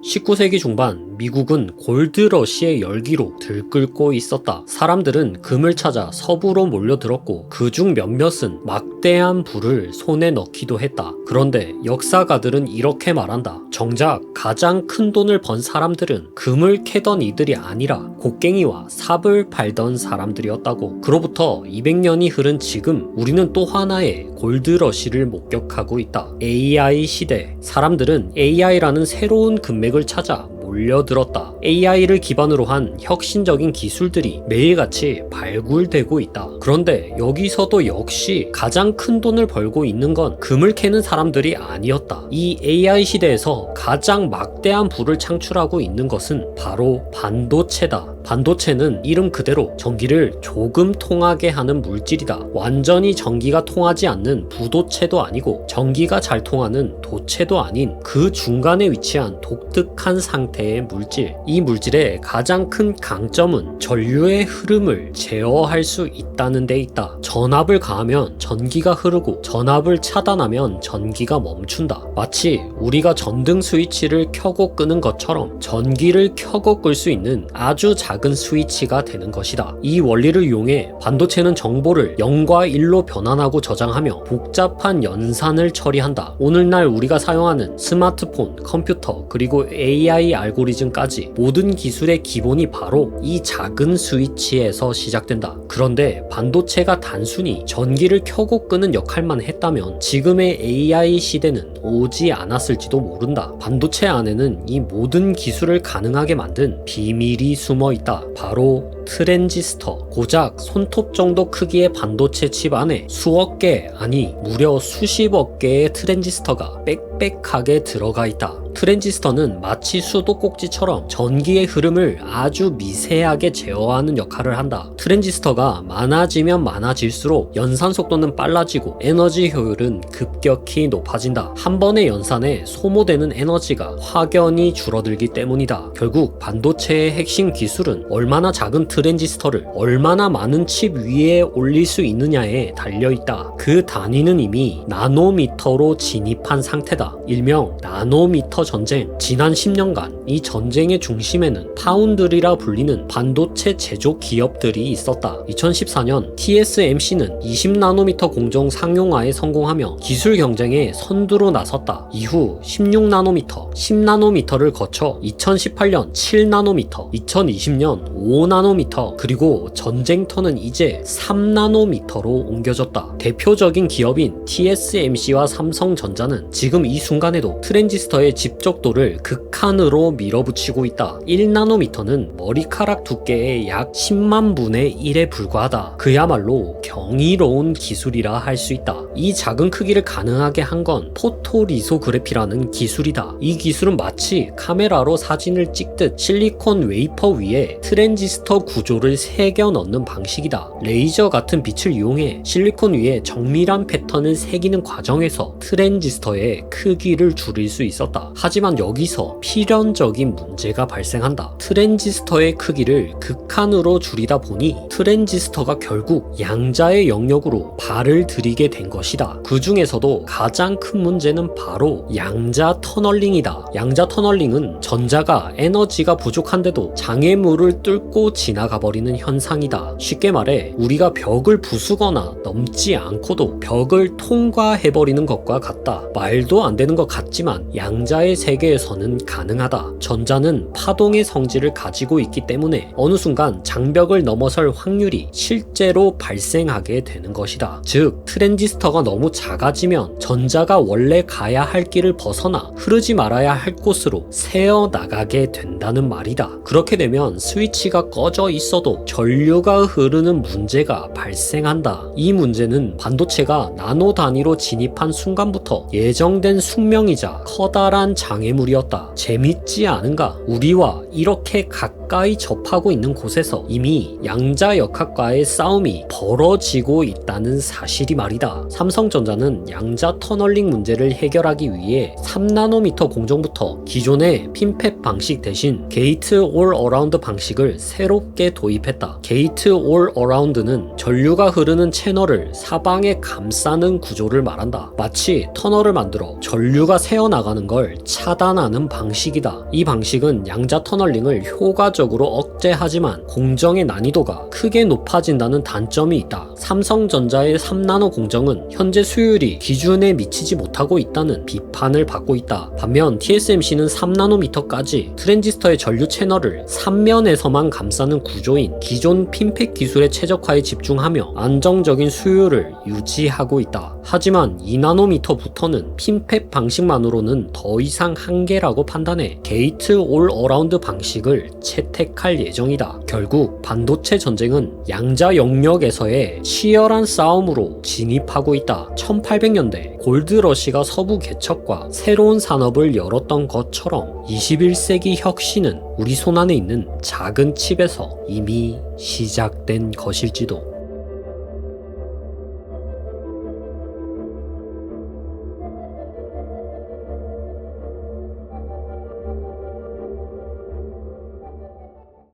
19세기 중반 미국은 골드러시의 열기로 들끓고 있었다. 사람들은 금을 찾아 서부로 몰려들었고 그중 몇몇은 막대한 부를 손에 넣기도 했다. 그런데 역사가들은 이렇게 말한다. 정작 가장 큰 돈을 번 사람들은 금을 캐던 이들이 아니라 곡괭이와 삽을 팔던 사람들이었다고. 그로부터 200년이 흐른 지금 우리는 또 하나의 골드러시를 목격하고 있다. AI 시대. 사람들은 AI라는 새로운 금맥을 찾아 몰려들었다. AI를 기반으로 한 혁신적인 기술들이 매일같이 발굴되고 있다. 그런데 여기서도 역시 가장 큰 돈을 벌고 있는 건 금을 캐는 사람들이 아니었다. 이 AI 시대에서 가장 막대한 부를 창출하고 있는 것은 바로 반도체다. 반도체는 이름 그대로 전기를 조금 통하게 하는 물질이다. 완전히 전기가 통하지 않는 부도체도 아니고 전기가 잘 통하는 도체도 아닌 그 중간에 위치한 독특한 상태의 물질. 이 물질의 가장 큰 강점은 전류의 흐름을 제어할 수 있다는 데 있다. 전압을 가하면 전기가 흐르고 전압을 차단하면 전기가 멈춘다. 마치 우리가 전등 스위치를 켜고 끄는 것처럼 전기를 켜고 끌 수 있는 아주 작은 스위치가 되는 것이다. 이 원리를 이용해 반도체는 정보를 0과 1로 변환하고 저장하며 복잡한 연산을 처리한다. 오늘날 우리가 사용하는 스마트폰, 컴퓨터, 그리고 AI 알고리즘까지 모든 기술의 기본이 바로 이 작은 스위치에서 시작된다. 그런데 반도체가 단순히 전기를 켜고 끄는 역할만 했다면 지금의 AI 시대는 오지 않았을지도 모른다. 반도체 안에는 이 모든 기술을 가능하게 만든 비밀이 숨어 있다. 바로 트랜지스터. 고작 손톱 정도 크기의 반도체 칩 안에 수억 개, 아니 무려 수십억 개의 트랜지스터가 빽빽하게 들어가 있다. 트랜지스터는 마치 수도꼭지처럼 전기의 흐름을 아주 미세하게 제어하는 역할을 한다. 트랜지스터가 많아지면 많아질수록 연산 속도는 빨라지고 에너지 효율은 급격히 높아진다. 한 번의 연산에 소모되는 에너지가 확연히 줄어들기 때문이다. 결국 반도체의 핵심 기술은 얼마나 작은 트랜지스터를 얼마나 많은 칩 위에 올릴 수 있느냐에 달려있다. 그 단위는 이미 나노미터로 진입한 상태다. 일명 나노미터 전쟁. 지난 10년간 이 전쟁의 중심에는 파운드리라 불리는 반도체 제조 기업들이 있었다. 2014년 TSMC는 20나노미터 공정 상용화에 성공하며 기술 경쟁에 선두로 나섰다. 이후 16나노미터, 10나노미터를 거쳐 2018년 7나노미터, 2020년 5나노미터, 그리고 전쟁터는 이제 3나노미터로 옮겨졌다. 대표적인 기업인 TSMC와 삼성전자는 지금 이 순간에도 트랜지스터의 집적도를 극한으로 밀어붙이고 있다. 1나노미터는 머리카락 두께의 약 10만 분의 1에 불과하다. 그야말로 경이로운 기술이라 할 수 있다. 이 작은 크기를 가능하게 한 건 포토리소그래피라는 기술이다. 이 기술은 마치 카메라로 사진을 찍듯 실리콘 웨이퍼 위에 트랜지스터 구조를 새겨 넣는 방식이다. 레이저 같은 빛을 이용해 실리콘 위에 정밀한 패턴을 새기는 과정에서 트랜지스터의 크기를 줄일 수 있었다. 하지만 여기서 필연적인 문제가 발생한다. 트랜지스터의 크기를 극한으로 줄이다 보니 트랜지스터가 결국 양자의 영역으로 발을 들이게 된 것이다. 그 중에서도 가장 큰 문제는 바로 양자 터널링이다. 양자 터널링은 전자가 에너지가 부족한데도 장애물을 뚫고 지나가 버리는 현상이다. 쉽게 말해 우리가 벽을 부수거나 넘지 않고도 벽을 통과해버리는 것과 같다. 말도 안 되는 것 같지만 양자의 세계에서는 가능하다. 전자는 파동의 성질을 가지고 있기 때문에 어느 순간 장벽을 넘어설 확률이 실제로 발생하게 되는 것이다. 즉 트랜지스터가 너무 작아지면 전자가 원래 가야 할 길을 벗어나 흐르지 말아야 할 곳으로 새어 나가게 된다는 말이다. 그렇게 되면 스위치가 꺼져 있어도 전류가 흐르는 문제가 발생한다. 이 문제는 반도체가 나노 단위로 진입한 순간부터 예정된 숙명이자 커다란 장애물이었다. 재밌지 않은가? 우리와 이렇게 가까이 가까이 접하고 있는 곳에서 이미 양자 역학과의 싸움이 벌어지고 있다는 사실이 말이다. 삼성전자는 양자 터널링 문제를 해결하기 위해 3나노미터 공정부터 기존의 핀팹 방식 대신 게이트 올 어라운드 방식을 새롭게 도입했다. 게이트 올 어라운드는 전류가 흐르는 채널을 사방에 감싸는 구조를 말한다. 마치 터널을 만들어 전류가 새어나가는 걸 차단하는 방식이다. 이 방식은 양자 터널링을 효과적으로 억제하지만 공정의 난이도가 크게 높아진다는 단점이 있다. 삼성전자의 3나노 공정은 현재 수율이 기준에 미치지 못하고 있다는 비판을 받고 있다. 반면 TSMC는 3나노미터까지 트랜지스터의 전류 채널을 3면에서만 감싸는 구조인 기존 핀팹 기술의 최적화에 집중하며 안정적인 수율을 유지하고 있다. 하지만 2나노미터부터는 핀팹 방식만으로는 더 이상 한계라고 판단해 게이트 올 어라운드 방식을 채택할 예정이다. 결국 반도체 전쟁은 양자 영역에서의 치열한 싸움으로 진입하고 있다. 1800년대 골드러시가 서부 개척과 새로운 산업을 열었던 것처럼 21세기 혁신은 우리 손안에 있는 작은 칩에서 이미 시작된 것일지도.